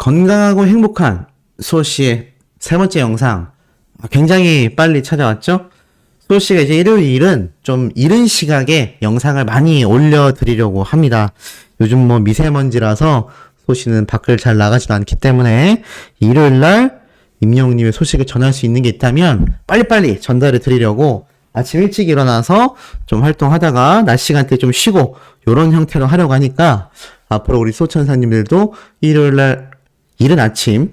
건강하고 행복한 수호씨의 세 번째 영상 굉장히 빨리 찾아왔죠? 수호씨가 이제 일요일은 좀 이른 시각에 영상을 많이 올려드리려고 합니다. 요즘 뭐 미세먼지라서 수호씨는 밖을 잘 나가지도 않기 때문에 일요일날 임영웅님의 소식을 전할 수 있는 게 있다면 빨리빨리 전달해 드리려고 아침 일찍 일어나서 좀 활동하다가 낮 시간대 좀 쉬고 요런 형태로 하려고 하니까 앞으로 우리 소천사님들도 일요일날 이른 아침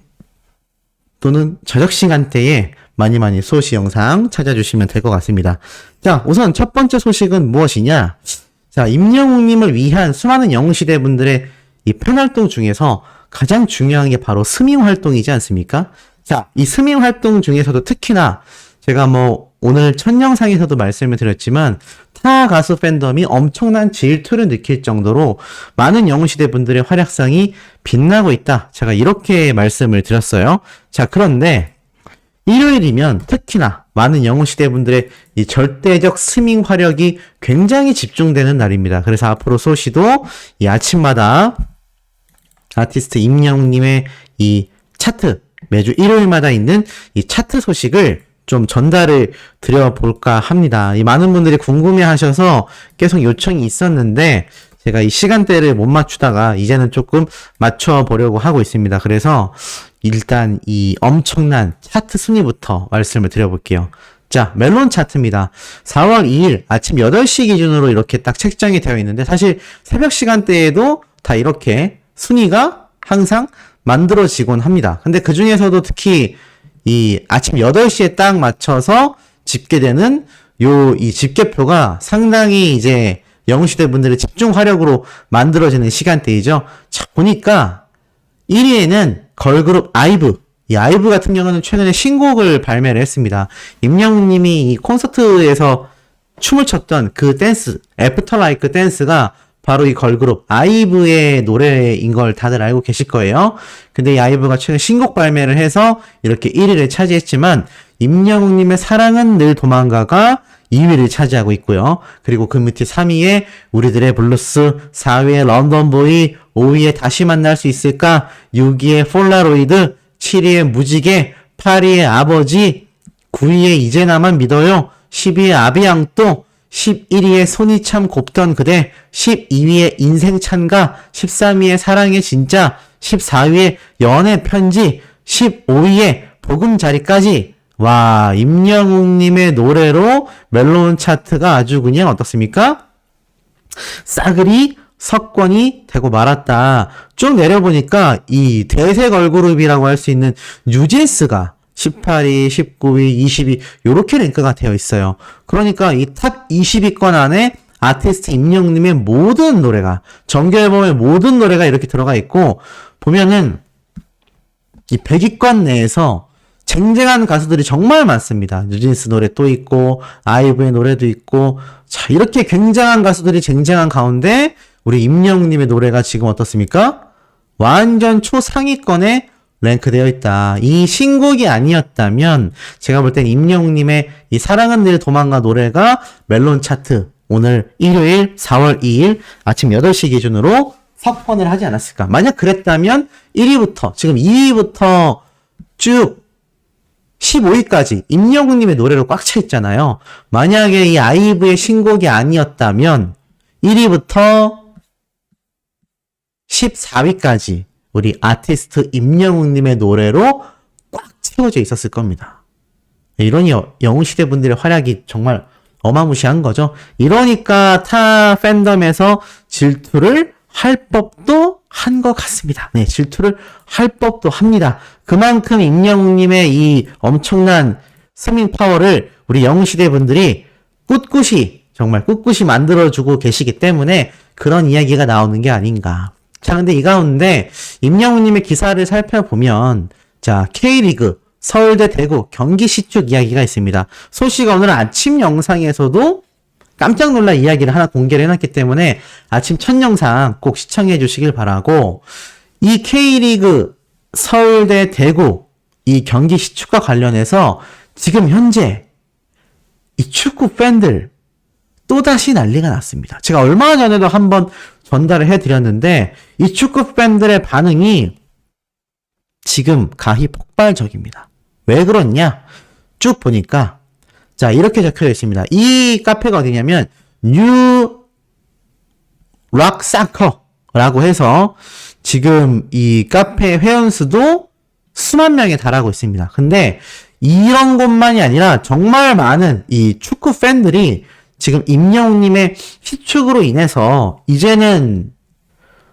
또는 저녁 시간대에 많이 소식 영상 찾아주시면 될 것 같습니다. 자, 우선 첫 번째 소식은 무엇이냐? 자, 임영웅님을 위한 수많은 영웅시대 분들의 이 팬활동 중에서 가장 중요한 게 바로 스밍 활동이지 않습니까? 자, 이 스밍 활동 중에서도 특히나 제가 뭐 오늘 첫 영상에서도 말씀을 드렸지만 타 가수 팬덤이 엄청난 질투를 느낄 정도로 많은 영웅시대 분들의 활약상이 빛나고 있다. 제가 이렇게 말씀을 드렸어요. 자, 그런데 일요일이면 특히나 많은 영웅시대 분들의 이 절대적 스밍 화력이 굉장히 집중되는 날입니다. 그래서 앞으로 소시도 이 아침마다 아티스트 임영웅님의 이 차트, 매주 일요일마다 있는 이 차트 소식을 좀 전달을 드려볼까 합니다. 이 많은 분들이 궁금해 하셔서 계속 요청이 있었는데 제가 이 시간대를 못 맞추다가 이제는 조금 맞춰보려고 하고 있습니다. 그래서 일단 이 엄청난 차트 순위부터 말씀을 드려볼게요. 자, 멜론 차트입니다. 4월 2일 아침 8시 기준으로 이렇게 딱 책정이 되어 있는데 사실 새벽 시간대에도 다 이렇게 순위가 항상 만들어지곤 합니다. 근데 그 중에서도 특히 이 아침 8시에 딱 맞춰서 집계되는 이 집계표가 상당히 이제 영웅시대 분들의 집중 화력으로 만들어지는 시간대이죠. 자, 보니까 1위에는 걸그룹 아이브. 이 아이브 같은 경우는 최근에 신곡을 발매를 했습니다. 임영웅님이 이 콘서트에서 춤을 췄던 그 댄스, 애프터 라이크 댄스가 바로 이 걸그룹 아이브의 노래인 걸 다들 알고 계실 거예요. 근데 이 아이브가 최근 신곡 발매를 해서 이렇게 1위를 차지했지만 임영웅님의 사랑은 늘 도망가가 2위를 차지하고 있고요. 그리고 그 밑에 3위에 우리들의 블루스, 4위에 런던보이, 5위에 다시 만날 수 있을까, 6위에 폴라로이드, 7위에 무지개, 8위에 아버지, 9위에 이제 나만 믿어요, 10위에 아비앙또, 11위에 손이 참 곱던 그대, 12위에 인생 찬가, 13위에 사랑해 진짜, 14위에 연애 편지, 15위에 보금자리까지. 와, 임영웅님의 노래로 멜론 차트가 아주 그냥 어떻습니까? 싸그리 석권이 되고 말았다. 쭉 내려보니까 이 대세 걸그룹이라고 할 수 있는 뉴진스가 18위, 19위, 20위 요렇게 랭크가 되어 있어요. 그러니까 이 탑 20위권 안에 아티스트 임영웅님의 모든 노래가, 정규 앨범의 모든 노래가 이렇게 들어가 있고, 보면은 이 100위권 내에서 쟁쟁한 가수들이 정말 많습니다. 뉴진스 노래 또 있고 아이브의 노래도 있고, 자, 이렇게 굉장한 가수들이 쟁쟁한 가운데 우리 임영웅님의 노래가 지금 어떻습니까? 완전 초상위권에 랭크되어 있다. 이 신곡이 아니었다면 제가 볼 땐 임영웅님의 이 사랑은 늘 도망가 노래가 멜론 차트 오늘 일요일 4월 2일 아침 8시 기준으로 석권을 하지 않았을까. 만약 그랬다면 1위부터 지금 2위부터 쭉 15위까지 임영웅님의 노래로 꽉 차 있잖아요. 만약에 이 아이브의 신곡이 아니었다면 1위부터 14위까지 우리 아티스트 임영웅님의 노래로 꽉 채워져 있었을 겁니다. 이러니 영웅시대 분들의 활약이 정말 어마무시한 거죠. 이러니까 타 팬덤에서 질투를 할 법도 한 것 같습니다. 네, 질투를 할 법도 합니다. 그만큼 임영웅님의 이 엄청난 스밍 파워를 우리 영웅시대 분들이 정말 꿋꿋이 만들어주고 계시기 때문에 그런 이야기가 나오는 게 아닌가. 자, 근데 이 가운데 임영웅님의 기사를 살펴보면, 자, K리그, 서울대, 대구, 경기 시축 이야기가 있습니다. 소씨가 오늘 아침 영상에서도 깜짝 놀랄 이야기를 하나 공개를 해놨기 때문에 아침 첫 영상 꼭 시청해 주시길 바라고, 이 K리그, 서울대, 대구, 이 경기 시축과 관련해서 지금 현재 이 축구 팬들 또다시 난리가 났습니다. 제가 얼마 전에도 한번 전달을 해드렸는데 이 축구 팬들의 반응이 지금 가히 폭발적입니다. 왜 그렇냐? 쭉 보니까 자 이렇게 적혀져 있습니다. 이 카페가 어디냐면 뉴 락사커라고 해서 지금 이 카페 회원수도 수만 명에 달하고 있습니다. 근데 이런 곳만이 아니라 정말 많은 이 축구 팬들이 지금 임영웅님의 희축으로 인해서 이제는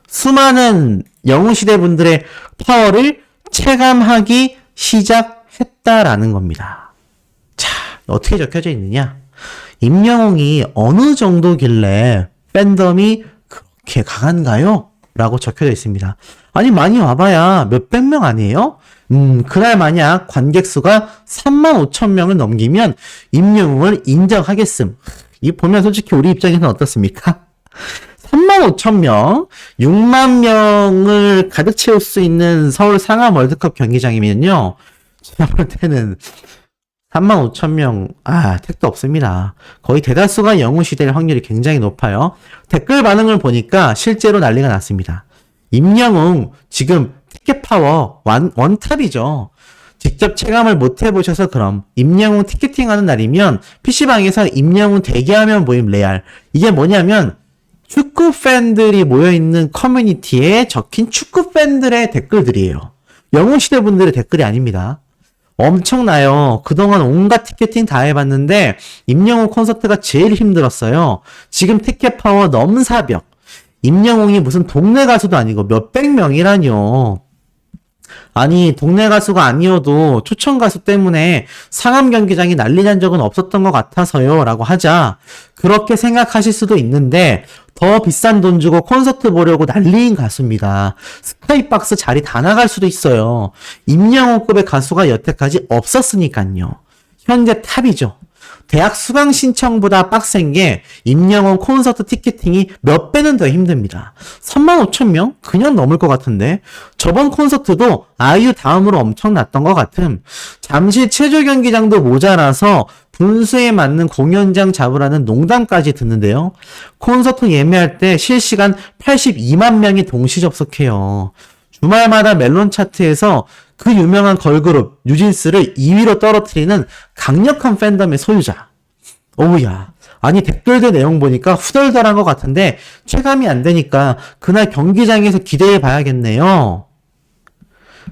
수많은 영웅시대 분들의 파워를 체감하기 시작했다라는 겁니다. 자, 어떻게 적혀져 있느냐? 임영웅이 어느 정도길래 팬덤이 그렇게 강한가요? 라고 적혀져 있습니다. 아니, 많이 와봐야 몇백 명 아니에요? 그날 만약 관객 수가 35,000명을 넘기면 임영웅을 인정하겠음. 이 보면 솔직히 우리 입장에서는 어떻습니까? 35,000명, 6만 명을 가득 채울 수 있는 서울 상암 월드컵 경기장이면요. 제가 볼 때는 35,000명, 택도 없습니다. 거의 대다수가 영웅시대일 확률이 굉장히 높아요. 댓글 반응을 보니까 실제로 난리가 났습니다. 임영웅, 지금 티켓 파워 원탑이죠. 직접 체감을 못 해보셔서 그럼 임영웅 티켓팅하는 날이면 PC방에서 임영웅 대기하면 모임 레알. 이게 뭐냐면 축구 팬들이 모여있는 커뮤니티에 적힌 축구 팬들의 댓글들이에요. 영웅시대 분들의 댓글이 아닙니다. 엄청나요. 그동안 온갖 티켓팅 다 해봤는데 임영웅 콘서트가 제일 힘들었어요. 지금 티켓 파워 넘사벽. 임영웅이 무슨 동네 가수도 아니고 몇백 명이라뇨. 아니 동네 가수가 아니어도 초청 가수 때문에 상암 경기장이 난리 난 적은 없었던 것 같아서요 라고 하자 그렇게 생각하실 수도 있는데 더 비싼 돈 주고 콘서트 보려고 난리인 가수입니다. 스카이박스 자리 다 나갈 수도 있어요. 임영웅급의 가수가 여태까지 없었으니까요. 현재 탑이죠. 대학 수강 신청보다 빡센 게 임영웅 콘서트 티켓팅이 몇 배는 더 힘듭니다. 35,000명? 그냥 넘을 것 같은데 저번 콘서트도 아이유 다음으로 엄청났던 것 같음. 잠실 체조 경기장도 모자라서 분수에 맞는 공연장 잡으라는 농담까지 듣는데요. 콘서트 예매할 때 실시간 82만 명이 동시 접속해요. 주말마다 멜론 차트에서 그 유명한 걸그룹 뉴진스를 2위로 떨어뜨리는 강력한 팬덤의 소유자. 오우야. 아니 댓글들 내용 보니까 후덜덜한 것 같은데 체감이 안 되니까 그날 경기장에서 기대해 봐야겠네요.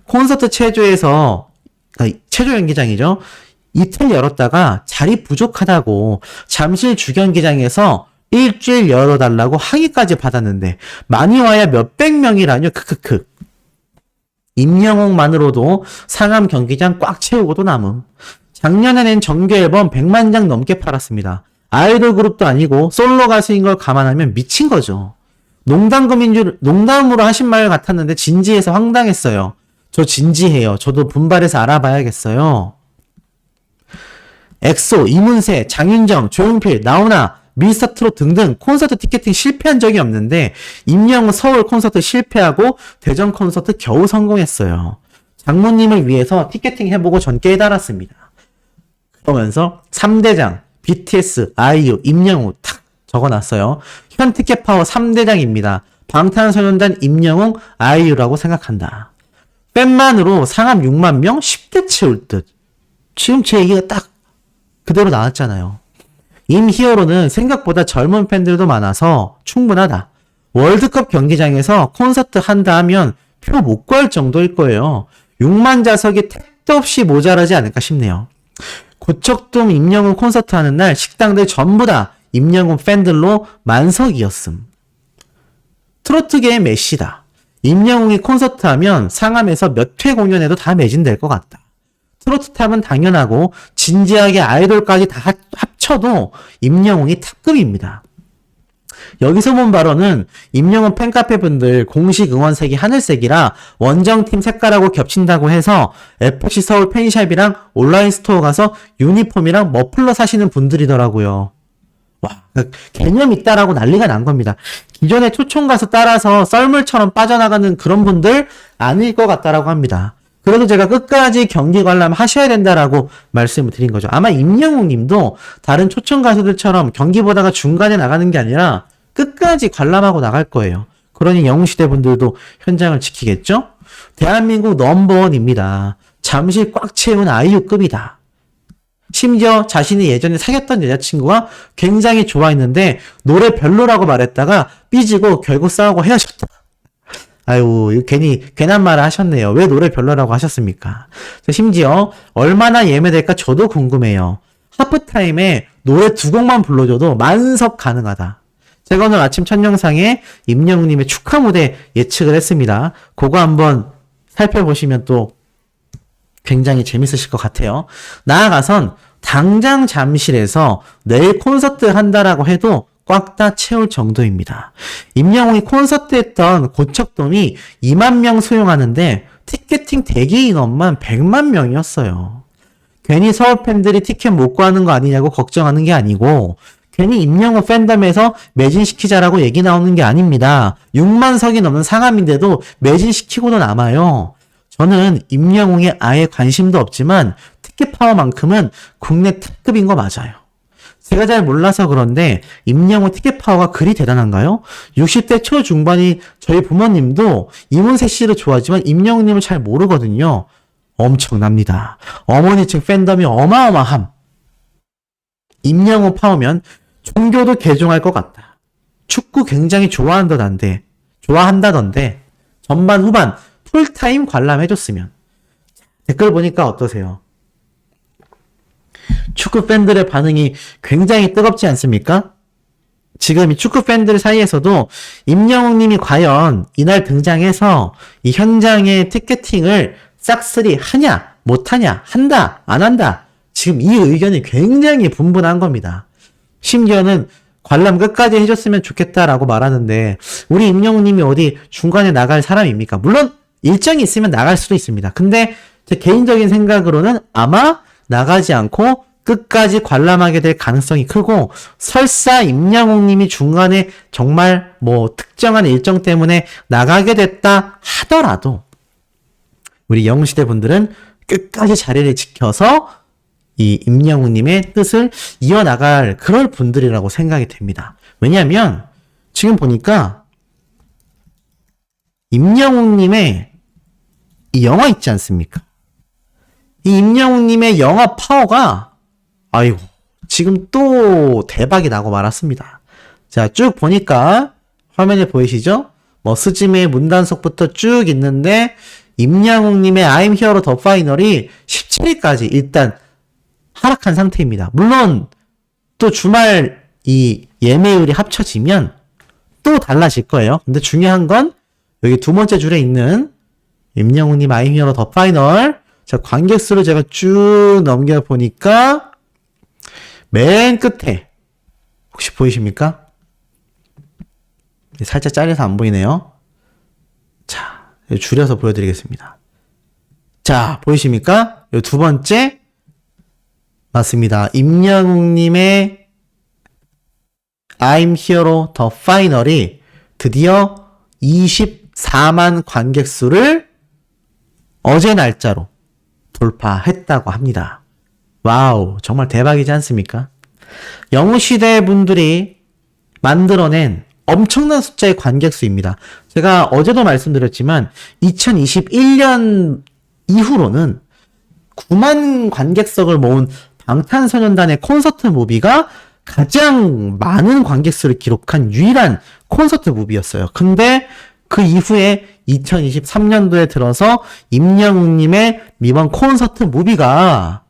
콘서트 체조 경기장이죠. 이틀 열었다가 자리 부족하다고 잠실 주경기장에서 일주일 열어달라고 항의까지 받았는데 많이 와야 몇백 명이라뇨. 크크크. 임영웅만으로도 상암 경기장 꽉 채우고도 남음. 작년에 낸 정규 앨범 100만 장 넘게 팔았습니다. 아이돌 그룹도 아니고 솔로 가수인 걸 감안하면 미친 거죠. 농담으로 하신 말 같았는데 진지해서 황당했어요. 저 진지해요. 저도 분발해서 알아봐야겠어요. 엑소, 이문세, 장윤정, 조용필, 나훈아, 미스터트롯 등등 콘서트 티켓팅 실패한 적이 없는데 임영웅 서울 콘서트 실패하고 대전 콘서트 겨우 성공했어요. 장모님을 위해서 티켓팅 해보고 전 깨달았습니다. 그러면서 3대장 BTS, 아이유, 임영웅 탁 적어놨어요. 현 티켓 파워 3대장입니다. 방탄소년단 임영웅, 아이유라고 생각한다. 팬만으로 상암 6만 명 쉽게 채울 듯. 지금 제 얘기가 딱 그대로 나왔잖아요. 임히어로는 생각보다 젊은 팬들도 많아서 충분하다. 월드컵 경기장에서 콘서트 한다 하면 표 못 구할 정도일 거예요. 6만 좌석이 택도 없이 모자라지 않을까 싶네요. 고척돔 임영웅 콘서트 하는 날 식당들 전부 다 임영웅 팬들로 만석이었음. 트로트계의 메시다. 임영웅이 콘서트 하면 상암에서 몇 회 공연에도 다 매진될 것 같다. 트로트탑은 당연하고 진지하게 아이돌까지 다 합쳐도 임영웅이 탑급입니다. 여기서 본 발언은 임영웅 팬카페 분들 공식 응원색이 하늘색이라 원정팀 색깔하고 겹친다고 해서 FC 서울 팬샵이랑 온라인 스토어 가서 유니폼이랑 머플러 사시는 분들이더라고요. 와, 개념 있다라고 난리가 난 겁니다. 기존의 초청 가수 따라서 썰물처럼 빠져나가는 그런 분들 아닐 것 같다라고 합니다. 그래도 제가 끝까지 경기 관람 하셔야 된다라고 말씀을 드린 거죠. 아마 임영웅 님도 다른 초청 가수들처럼 경기 보다가 중간에 나가는 게 아니라 끝까지 관람하고 나갈 거예요. 그러니 영웅시대 분들도 현장을 지키겠죠? 대한민국 넘버원입니다. 잠실 꽉 채운 아이유급이다. 심지어 자신이 예전에 사귀었던 여자친구가 굉장히 좋아했는데 노래 별로라고 말했다가 삐지고 결국 싸우고 헤어졌다. 아유, 이거 괜한 말을 하셨네요. 왜 노래 별로라고 하셨습니까? 심지어 얼마나 예매될까 저도 궁금해요. 하프타임에 노래 2곡만 불러줘도 만석 가능하다. 제가 오늘 아침 첫 영상에 임영웅님의 축하 무대 예측을 했습니다. 그거 한번 살펴보시면 또 굉장히 재밌으실 것 같아요. 나아가선 당장 잠실에서 내일 콘서트 한다라고 해도 꽉 다 채울 정도입니다. 임영웅이 콘서트 했던 고척돔이 2만 명 수용하는데 티켓팅 대기 인원만 100만 명이었어요. 괜히 서울 팬들이 티켓 못 구하는 거 아니냐고 걱정하는 게 아니고 괜히 임영웅 팬덤에서 매진시키자라고 얘기 나오는 게 아닙니다. 6만 석이 넘는 상암인데도 매진시키고도 남아요. 저는 임영웅에 아예 관심도 없지만 티켓 파워만큼은 국내 탑급인 거 맞아요. 제가 잘 몰라서 그런데 임영웅 티켓 파워가 그리 대단한가요? 60대 초중반이 저희 부모님도 이문세 씨를 좋아하지만 임영웅님을 잘 모르거든요. 엄청납니다. 어머니층 팬덤이 어마어마함. 임영웅 파워면 종교도 개종할 것 같다. 축구 굉장히 좋아한다던데 전반 후반 풀타임 관람해줬으면. 댓글 보니까 어떠세요? 축구 팬들의 반응이 굉장히 뜨겁지 않습니까? 지금 이 축구 팬들 사이에서도 임영웅님이 과연 이날 등장해서 이 현장의 티켓팅을 싹쓸이 하냐, 못하냐, 한다, 안 한다. 지금 이 의견이 굉장히 분분한 겁니다. 심지어는 관람 끝까지 해줬으면 좋겠다라고 말하는데 우리 임영웅님이 어디 중간에 나갈 사람입니까? 물론 일정이 있으면 나갈 수도 있습니다. 근데 제 개인적인 생각으로는 아마 나가지 않고 끝까지 관람하게 될 가능성이 크고 설사 임영웅님이 중간에 정말 특정한 일정 때문에 나가게 됐다 하더라도 우리 영웅시대 분들은 끝까지 자리를 지켜서 이 임영웅님의 뜻을 이어나갈 그럴 분들이라고 생각이 됩니다. 왜냐하면 지금 보니까 임영웅님의 이 영화 있지 않습니까? 이 임영웅님의 영화 파워가 아이고 지금 또 대박이 나고 말았습니다. 자, 쭉 보니까 화면에 보이시죠? 스즈메의 문단속부터 쭉 있는데 임영웅님의 I'm Hero 더 파이널이 17위까지 일단 하락한 상태입니다. 물론 또 주말 이 예매율이 합쳐지면 또 달라질 거예요. 근데 중요한 건 여기 두 번째 줄에 있는 임영웅님 I'm Hero 더 파이널. 자, 관객 수를 제가 쭉 넘겨보니까 맨 끝에 혹시 보이십니까? 살짝 잘려서 안 보이네요. 자, 줄여서 보여드리겠습니다. 자, 보이십니까? 이 두 번째 맞습니다. 임영웅님의 I'm Hero 더 파이널이 드디어 24만 관객 수를 어제 날짜로 돌파했다고 합니다. 와우, 정말 대박이지 않습니까? 영웅시대 분들이 만들어낸 엄청난 숫자의 관객 수입니다. 제가 어제도 말씀드렸지만 2021년 이후로는 9만 관객석을 모은 방탄소년단의 콘서트 무비가 가장 많은 관객 수를 기록한 유일한 콘서트 무비였어요. 근데 그 이후에 2023년도에 들어서 임영웅님의 이번 콘서트 무비가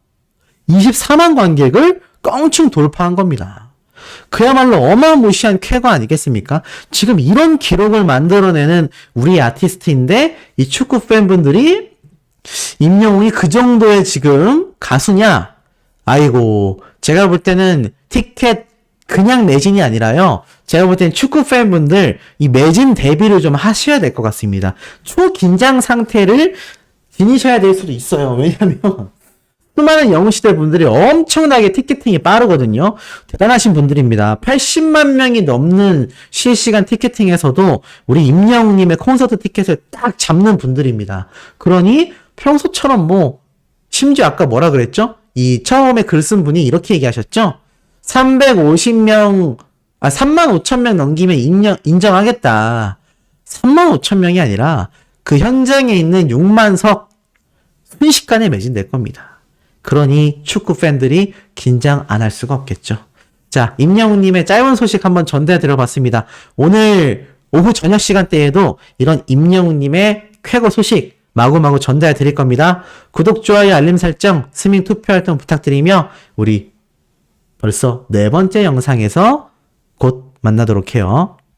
24만 관객을 껑충 돌파한 겁니다. 그야말로 어마무시한 쾌거 아니겠습니까? 지금 이런 기록을 만들어내는 우리 아티스트인데 이 축구 팬분들이 임영웅이 그 정도의 지금 가수냐? 아이고, 제가 볼 때는 티켓 그냥 매진이 아니라요. 제가 볼 때는 축구 팬분들 이 매진 대비를 좀 하셔야 될 것 같습니다. 초긴장 상태를 지니셔야 될 수도 있어요. 왜냐면 수많은 영웅시대 분들이 엄청나게 티켓팅이 빠르거든요. 대단하신 분들입니다. 80만 명이 넘는 실시간 티켓팅에서도 우리 임영웅님의 콘서트 티켓을 딱 잡는 분들입니다. 그러니 평소처럼 심지어 아까 뭐라 그랬죠? 이 처음에 글 쓴 분이 이렇게 얘기하셨죠? 350명, 3만 5천 명 넘기면 인정하겠다. 35,000명이 아니라 그 현장에 있는 6만 석 순식간에 매진될 겁니다. 그러니 축구 팬들이 긴장 안 할 수가 없겠죠. 자, 임영웅님의 짧은 소식 한번 전달해 드려봤습니다. 오늘 오후 저녁 시간대에도 이런 임영웅님의 쾌거 소식 마구마구 전달해 드릴 겁니다. 구독, 좋아요, 알림 설정, 스밍 투표 활동 부탁드리며 우리 벌써 4번째 영상에서 곧 만나도록 해요.